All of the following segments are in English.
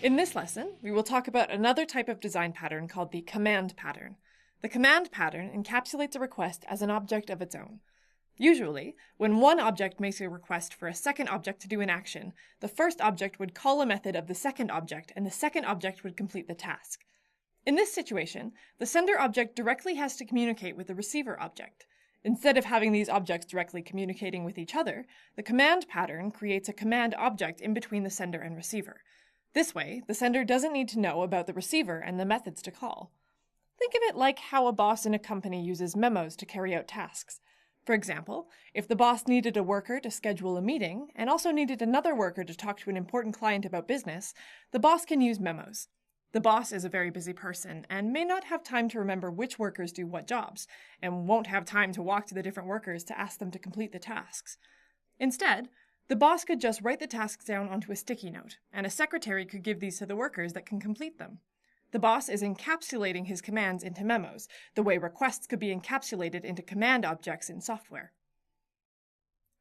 In this lesson, we will talk about another type of design pattern called the command pattern. The command pattern encapsulates a request as an object of its own. Usually, when one object makes a request for a second object to do an action, the first object would call a method of the second object, and the second object would complete the task. In this situation, the sender object directly has to communicate with the receiver object. Instead of having these objects directly communicating with each other, the command pattern creates a command object in between the sender and receiver. This way, the sender doesn't need to know about the receiver and the methods to call. Think of it like how a boss in a company uses memos to carry out tasks. For example, if the boss needed a worker to schedule a meeting and also needed another worker to talk to an important client about business, the boss can use memos. The boss is a very busy person and may not have time to remember which workers do what jobs, and won't have time to walk to the different workers to ask them to complete the tasks. Instead, the boss could just write the tasks down onto a sticky note, and a secretary could give these to the workers that can complete them. The boss is encapsulating his commands into memos, the way requests could be encapsulated into command objects in software.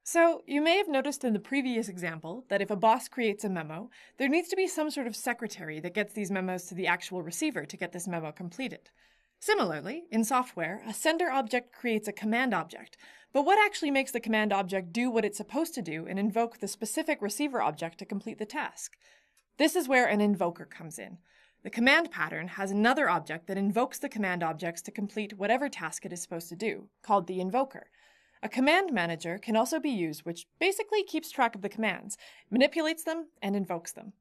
So, you may have noticed in the previous example that if a boss creates a memo, there needs to be some sort of secretary that gets these memos to the actual receiver to get this memo completed. Similarly, in software, a sender object creates a command object, but what actually makes the command object do what it's supposed to do and invoke the specific receiver object to complete the task? This is where an invoker comes in. The command pattern has another object that invokes the command objects to complete whatever task it is supposed to do, called the invoker. A command manager can also be used, which basically keeps track of the commands, manipulates them, and invokes them.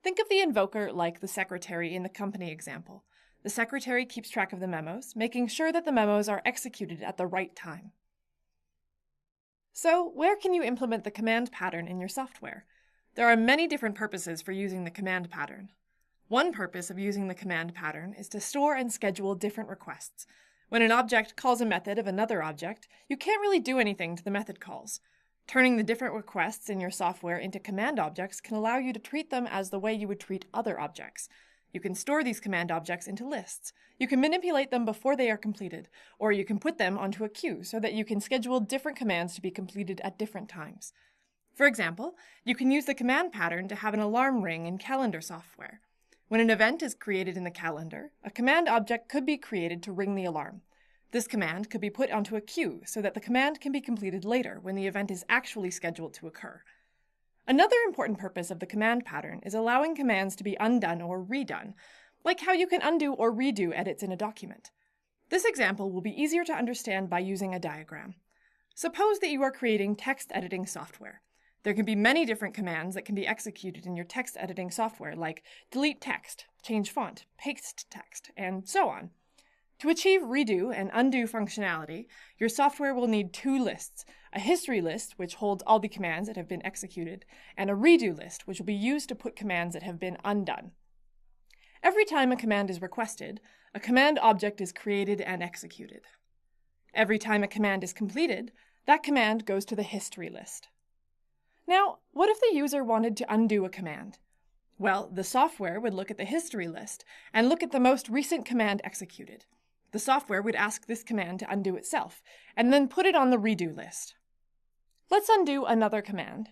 Think of the invoker like the secretary in the company example. The secretary keeps track of the memos, making sure that the memos are executed at the right time. So, where can you implement the command pattern in your software? There are many different purposes for using the command pattern. One purpose of using the command pattern is to store and schedule different requests. When an object calls a method of another object, you can't really do anything to the method calls. Turning the different requests in your software into command objects can allow you to treat them as the way you would treat other objects. You can store these command objects into lists. You can manipulate them before they are completed, or you can put them onto a queue so that you can schedule different commands to be completed at different times. For example, you can use the command pattern to have an alarm ring in calendar software. When an event is created in the calendar, a command object could be created to ring the alarm. This command could be put onto a queue so that the command can be completed later when the event is actually scheduled to occur. Another important purpose of the command pattern is allowing commands to be undone or redone, like how you can undo or redo edits in a document. This example will be easier to understand by using a diagram. Suppose that you are creating text editing software. There can be many different commands that can be executed in your text editing software, like delete text, change font, paste text, and so on. To achieve redo and undo functionality, your software will need two lists: a history list, which holds all the commands that have been executed, and a redo list, which will be used to put commands that have been undone. Every time a command is requested, a command object is created and executed. Every time a command is completed, that command goes to the history list. Now, what if the user wanted to undo a command? Well, the software would look at the history list and look at the most recent command executed. The software would ask this command to undo itself, and then put it on the redo list. Let's undo another command.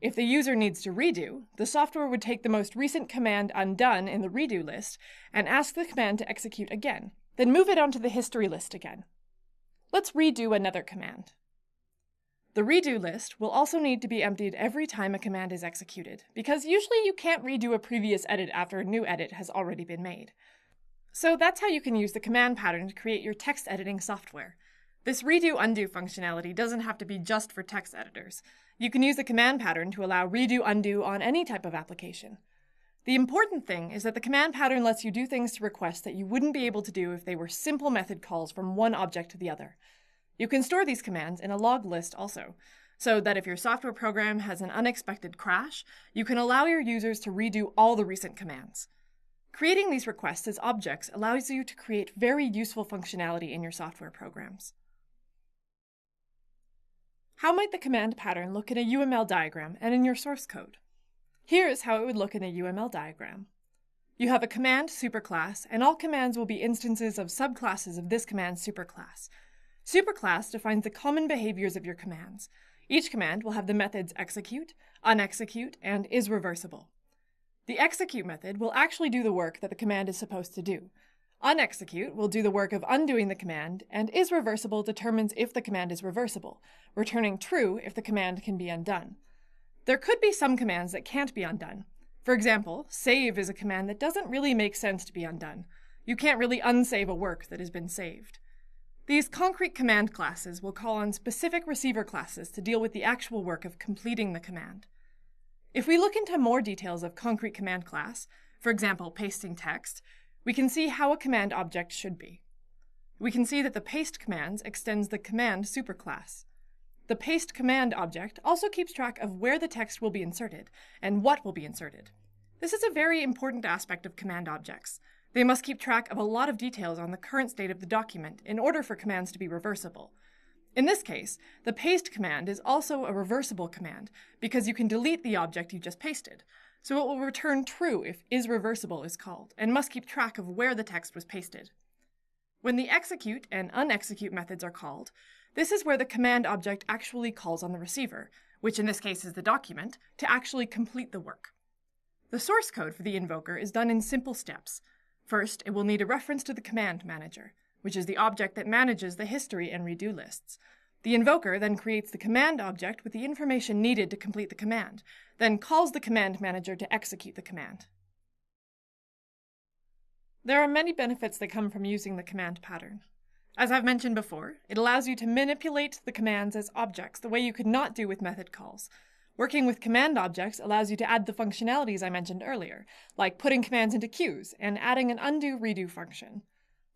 If the user needs to redo, the software would take the most recent command undone in the redo list and ask the command to execute again, then move it onto the history list again. Let's redo another command. The redo list will also need to be emptied every time a command is executed, because usually you can't redo a previous edit after a new edit has already been made. So that's how you can use the command pattern to create your text editing software. This redo-undo functionality doesn't have to be just for text editors. You can use the command pattern to allow redo-undo on any type of application. The important thing is that the command pattern lets you do things to requests that you wouldn't be able to do if they were simple method calls from one object to the other. You can store these commands in a log list also, so that if your software program has an unexpected crash, you can allow your users to redo all the recent commands. Creating these requests as objects allows you to create very useful functionality in your software programs. How might the command pattern look in a UML diagram and in your source code? Here's how it would look in a UML diagram. You have a command superclass, and all commands will be instances of subclasses of this command superclass. Superclass defines the common behaviors of your commands. Each command will have the methods execute, unexecute, and is reversible. The execute method will actually do the work that the command is supposed to do. Unexecute will do the work of undoing the command, and isReversible determines if the command is reversible, returning true if the command can be undone. There could be some commands that can't be undone. For example, save is a command that doesn't really make sense to be undone. You can't really unsave a work that has been saved. These concrete command classes will call on specific receiver classes to deal with the actual work of completing the command. If we look into more details of concrete command class, for example, pasting text, we can see how a command object should be. We can see that the paste commands extends the command superclass. The paste command object also keeps track of where the text will be inserted and what will be inserted. This is a very important aspect of command objects. They must keep track of a lot of details on the current state of the document in order for commands to be reversible. In this case, the paste command is also a reversible command because you can delete the object you just pasted, so it will return true if isReversible is called and must keep track of where the text was pasted. When the execute and unexecute methods are called, this is where the command object actually calls on the receiver, which in this case is the document, to actually complete the work. The source code for the invoker is done in simple steps. First, it will need a reference to the command manager, which is the object that manages the history and redo lists. The invoker then creates the command object with the information needed to complete the command, then calls the command manager to execute the command. There are many benefits that come from using the command pattern. As I've mentioned before, it allows you to manipulate the commands as objects the way you could not do with method calls. Working with command objects allows you to add the functionalities I mentioned earlier, like putting commands into queues and adding an undo-redo function.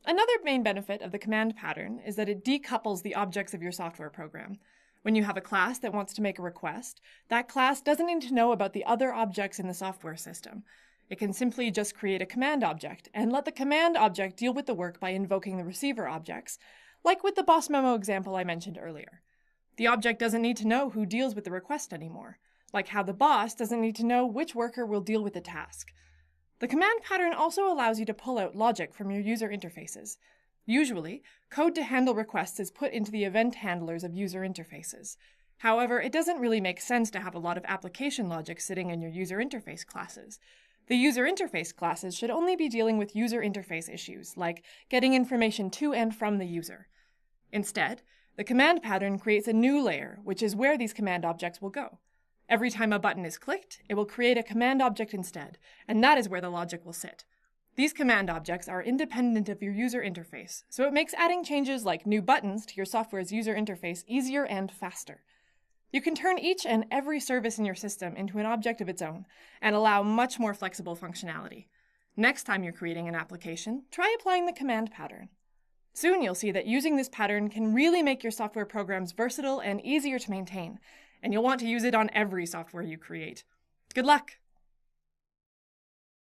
Another main benefit of the command pattern is that it decouples the objects of your software program. When you have a class that wants to make a request, that class doesn't need to know about the other objects in the software system. It can simply just create a command object and let the command object deal with the work by invoking the receiver objects, like with the boss memo example I mentioned earlier. The object doesn't need to know who deals with the request anymore, like how the boss doesn't need to know which worker will deal with the task. The command pattern also allows you to pull out logic from your user interfaces. Usually, code to handle requests is put into the event handlers of user interfaces. However, it doesn't really make sense to have a lot of application logic sitting in your user interface classes. The user interface classes should only be dealing with user interface issues, like getting information to and from the user. Instead, the command pattern creates a new layer, which is where these command objects will go. Every time a button is clicked, it will create a command object instead, and that is where the logic will sit. These command objects are independent of your user interface, so it makes adding changes like new buttons to your software's user interface easier and faster. You can turn each and every service in your system into an object of its own, and allow much more flexible functionality. Next time you're creating an application, try applying the command pattern. Soon you'll see that using this pattern can really make your software programs versatile and easier to maintain, and you'll want to use it on every software you create. Good luck!